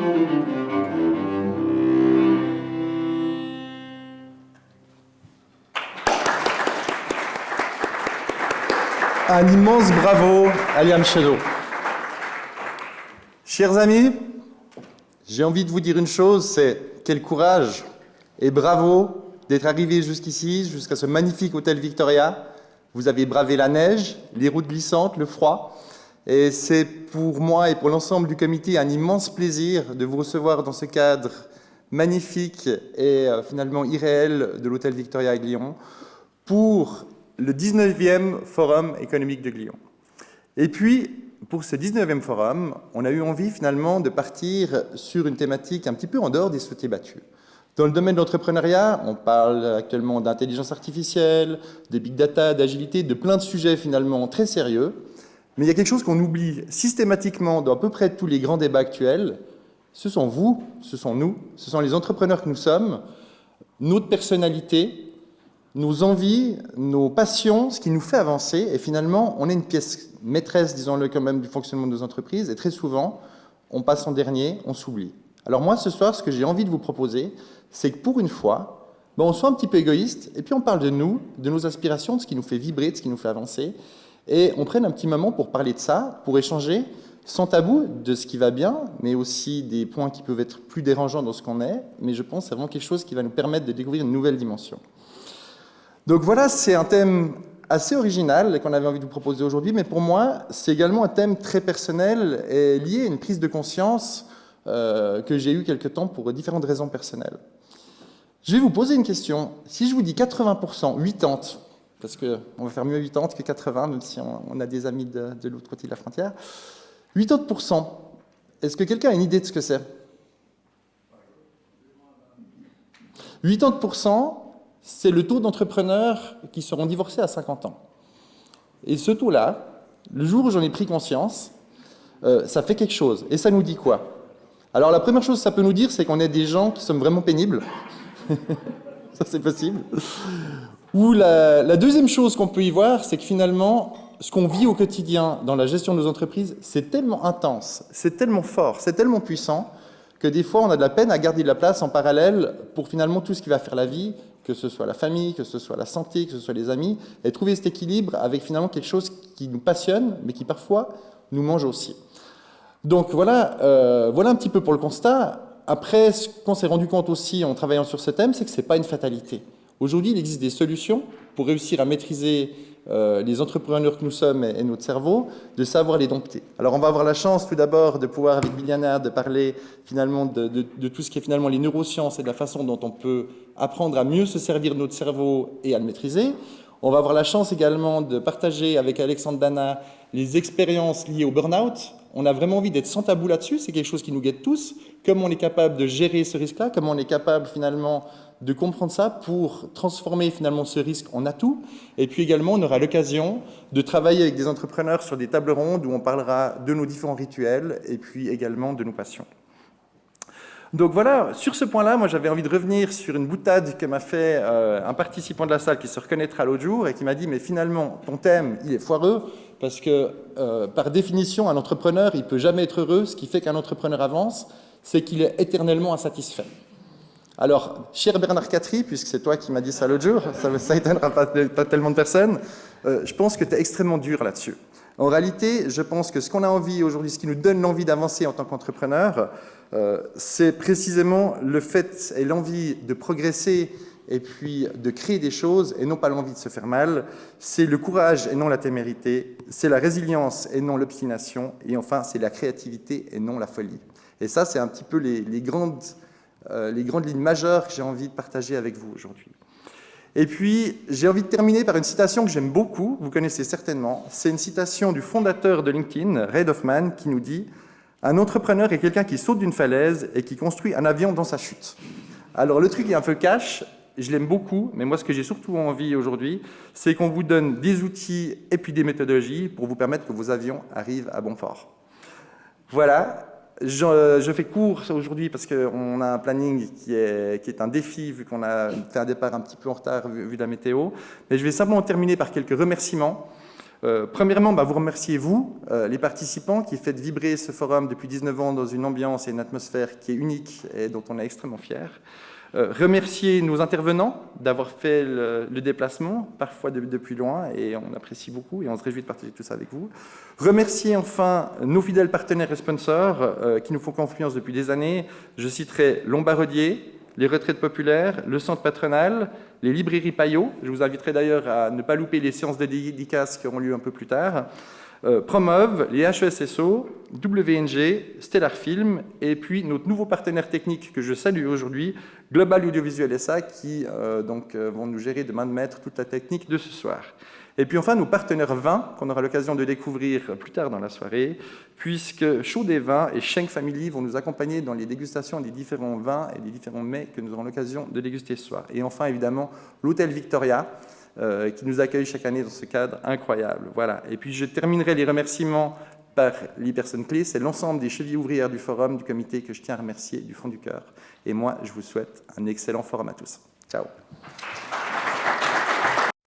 Un immense bravo à Liam Shadow. Chers amis, j'ai envie de vous dire une chose, c'est quel courage et bravo d'être arrivés jusqu'ici, jusqu'à ce magnifique hôtel Victoria. Vous avez bravé la neige, les routes glissantes, le froid. Et c'est pour moi et pour l'ensemble du comité un immense plaisir de vous recevoir dans ce cadre magnifique et finalement irréel de l'hôtel Victoria à Glion pour le 19e Forum économique de Glion. Et puis, pour ce 19e Forum, on a eu envie finalement de partir sur une thématique un petit peu en dehors des sentiers battus. Dans le domaine de l'entrepreneuriat, on parle actuellement d'intelligence artificielle, de big data, d'agilité, de plein de sujets finalement très sérieux. Mais il y a quelque chose qu'on oublie systématiquement dans à peu près tous les grands débats actuels. Ce sont vous, ce sont nous, ce sont les entrepreneurs que nous sommes, notre personnalité, nos envies, nos passions, ce qui nous fait avancer. Et finalement, on est une pièce maîtresse, disons-le quand même, du fonctionnement de nos entreprises. Et très souvent, on passe en dernier, on s'oublie. Alors moi, ce soir, ce que j'ai envie de vous proposer, c'est que pour une fois, on soit un petit peu égoïste, et puis on parle de nous, de nos aspirations, de ce qui nous fait vibrer, de ce qui nous fait avancer, et on prenne un petit moment pour parler de ça, pour échanger, sans tabou, de ce qui va bien, mais aussi des points qui peuvent être plus dérangeants dans ce qu'on est, mais je pense que c'est vraiment quelque chose qui va nous permettre de découvrir une nouvelle dimension. Donc voilà, c'est un thème assez original qu'on avait envie de vous proposer aujourd'hui, mais pour moi, c'est également un thème très personnel et lié à une prise de conscience que j'ai eue quelque temps pour différentes raisons personnelles. Je vais vous poser une question. Si je vous dis 80%, 80, parce qu'on va faire mieux 80 que 80, même si on a des amis de l'autre côté de la frontière, 80%, est-ce que quelqu'un a une idée de ce que c'est? 80%, c'est le taux d'entrepreneurs qui seront divorcés à 50 ans. Et ce taux-là, le jour où j'en ai pris conscience, ça fait quelque chose. Et ça nous dit quoi? Alors la première chose que ça peut nous dire, c'est qu'on est des gens qui sommes vraiment pénibles. Ça, c'est possible. Ou la deuxième chose qu'on peut y voir, c'est que finalement, ce qu'on vit au quotidien dans la gestion de nos entreprises, c'est tellement intense, c'est tellement fort, c'est tellement puissant, que des fois, on a de la peine à garder de la place en parallèle pour finalement tout ce qui va faire la vie, que ce soit la famille, que ce soit la santé, que ce soit les amis, et trouver cet équilibre avec finalement quelque chose qui nous passionne, mais qui parfois nous mange aussi. Donc voilà un petit peu pour le constat. Après, ce qu'on s'est rendu compte aussi en travaillant sur ce thème, c'est que ce n'est pas une fatalité. Aujourd'hui, il existe des solutions pour réussir à maîtriser les entrepreneurs que nous sommes et notre cerveau, de savoir les dompter. Alors on va avoir la chance tout d'abord de pouvoir, avec Biliana, de parler finalement de tout ce qui est finalement les neurosciences et de la façon dont on peut apprendre à mieux se servir de notre cerveau et à le maîtriser. On va avoir la chance également de partager avec Alexandre Dana les expériences liées au burn-out. On a vraiment envie d'être sans tabou là-dessus, c'est quelque chose qui nous guette tous. Comment on est capable de gérer ce risque-là, comment on est capable finalement de comprendre ça pour transformer finalement ce risque en atout. Et puis également, on aura l'occasion de travailler avec des entrepreneurs sur des tables rondes où on parlera de nos différents rituels et puis également de nos passions. Donc voilà, sur ce point-là, moi j'avais envie de revenir sur une boutade que m'a fait un participant de la salle qui se reconnaîtra l'autre jour et qui m'a dit « mais finalement, ton thème, il est foireux parce que par définition, un entrepreneur, il ne peut jamais être heureux. Ce qui fait qu'un entrepreneur avance, c'est qu'il est éternellement insatisfait. » Alors, cher Bernard Catry, puisque c'est toi qui m'as dit ça l'autre jour, ça n'étonnera pas tellement de personnes, je pense que tu es extrêmement dur là-dessus. En réalité, je pense que ce qu'on a envie aujourd'hui, ce qui nous donne l'envie d'avancer en tant qu'entrepreneur, c'est précisément le fait et l'envie de progresser et puis de créer des choses et non pas l'envie de se faire mal. C'est le courage et non la témérité, c'est la résilience et non l'obstination, et enfin, c'est la créativité et non la folie. Et ça, c'est un petit peu les grandes lignes majeures que j'ai envie de partager avec vous aujourd'hui. Et puis, j'ai envie de terminer par une citation que j'aime beaucoup, vous connaissez certainement. C'est une citation du fondateur de LinkedIn, Reid Hoffman, qui nous dit « Un entrepreneur est quelqu'un qui saute d'une falaise et qui construit un avion dans sa chute. » Alors, le truc est un peu cash, je l'aime beaucoup, mais moi, ce que j'ai surtout envie aujourd'hui, c'est qu'on vous donne des outils et puis des méthodologies pour vous permettre que vos avions arrivent à bon port. Voilà. Je fais court aujourd'hui parce qu'on a un planning qui est un défi vu qu'on a fait un départ un petit peu en retard vu la météo. Mais je vais simplement terminer par quelques remerciements. Premièrement, vous remerciez vous, les participants, qui faites vibrer ce forum depuis 19 ans dans une ambiance et une atmosphère qui est unique et dont on est extrêmement fiers. Remercier nos intervenants d'avoir fait le déplacement, parfois depuis loin, et on apprécie beaucoup et on se réjouit de partager tout ça avec vous. Remercier enfin nos fidèles partenaires et sponsors qui nous font confiance depuis des années. Je citerai Lombardier, les retraites populaires, le centre patronal, les librairies Payot. Je vous inviterai d'ailleurs à ne pas louper les séances de dédicaces qui auront lieu un peu plus tard. Promove, les HESSO, WNG, Stellar Film, et puis notre nouveau partenaire technique que je salue aujourd'hui, Global Audiovisuel SA, qui vont nous gérer de main de maître toute la technique de ce soir. Et puis enfin, nos partenaires vins, qu'on aura l'occasion de découvrir plus tard dans la soirée, puisque Chaud des Vins et Schenk Family vont nous accompagner dans les dégustations des différents vins et des différents mets que nous aurons l'occasion de déguster ce soir. Et enfin, évidemment, l'Hôtel Victoria, qui nous accueille chaque année dans ce cadre incroyable. Voilà. Et puis je terminerai les remerciements par les personnes clés. C'est l'ensemble des chevilles ouvrières du forum, du comité, que je tiens à remercier du fond du cœur. Et moi, je vous souhaite un excellent forum à tous. Ciao.